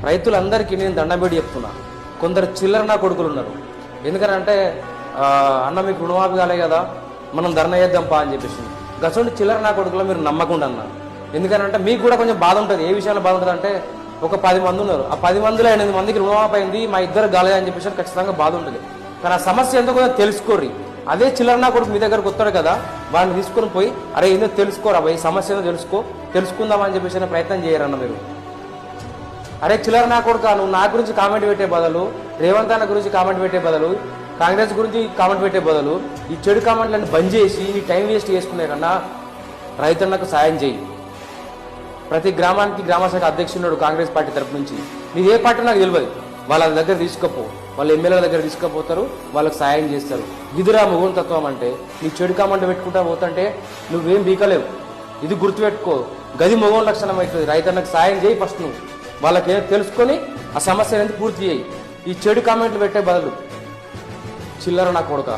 రైతులందరికీ నేను దండబెట్టి చెప్తున్నా, కొందరు చిల్లర నా కొడుకులు ఉన్నారు. ఎందుకంటే అన్న మీకు రుణమాఫీ కాలే కదా, మనం ధర్నా చేద్దాం పా అని చెప్పేసి గసండి చిల్లర నా కొడుకులో మీరు నమ్మకుండా అన్న. ఎందుకంటే మీకు కూడా కొంచెం బాధ ఉంటుంది. ఏ విషయంలో బాధ ఉంటుంది అంటే, ఒక 10 మంది ఉన్నారు, ఆ 10 మందిలో 8 మందికి రుణమాఫీ అయింది, మా ఇద్దరు గాలే అని చెప్పేసి ఖచ్చితంగా బాధ ఉంటుంది. కానీ ఆ సమస్య ఎంతో కొంచెం తెలుసుకోర్రి. అదే చిల్లర నా కొడుకు మీ దగ్గరకు వస్తాడు కదా, వాడిని తీసుకొని పోయి అరే ఏందో తెలుసుకోరా భయ్, సమస్య ఏదో తెలుసుకుందామని చెప్పేసి ప్రయత్నం చేయరన్న మీరు. అరే చిల్లర నా కొడుకు, నువ్వు నా గురించి కామెంట్ పెట్టే బదులు, రేవంత్ అన్న గురించి కామెంట్ పెట్టే బదులు, కాంగ్రెస్ గురించి కామెంట్ పెట్టే బదులు ఈ చెడు కామెంట్లను బంద్ చేసి నీ టైం వేస్ట్ చేసుకునే కన్నా రైతన్నకు సాయం చేయి. ప్రతి గ్రామానికి గ్రామశాఖ అధ్యక్షుడు కాంగ్రెస్ పార్టీ తరపు నుంచి. నీది ఏ పార్టీ నాకు తెలియదు, వాళ్ళ దగ్గర తీసుకుపో, వాళ్ళ ఎమ్మెల్యేల దగ్గర తీసుకుపోతారు, వాళ్ళకి సాయం చేస్తారు. ఇదిరా మొగోని తత్వం అంటే. నీ చెడు కామెంట్ పెట్టుకుంటా పోతుంటే నువ్వేం బీకలేవు. ఇది గుర్తుపెట్టుకో, గది మొగోని లక్షణం అవుతుంది. రైతన్నకు సాయం చేయి ఫస్ట్, నువ్వు వాళ్ళకి ఏదో తెలుసుకొని ఆ సమస్య అనేది పూర్తి చేయి. ఈ చెడు కామెంట్లు పెట్టే బదులు చిల్లర నా కొడుక.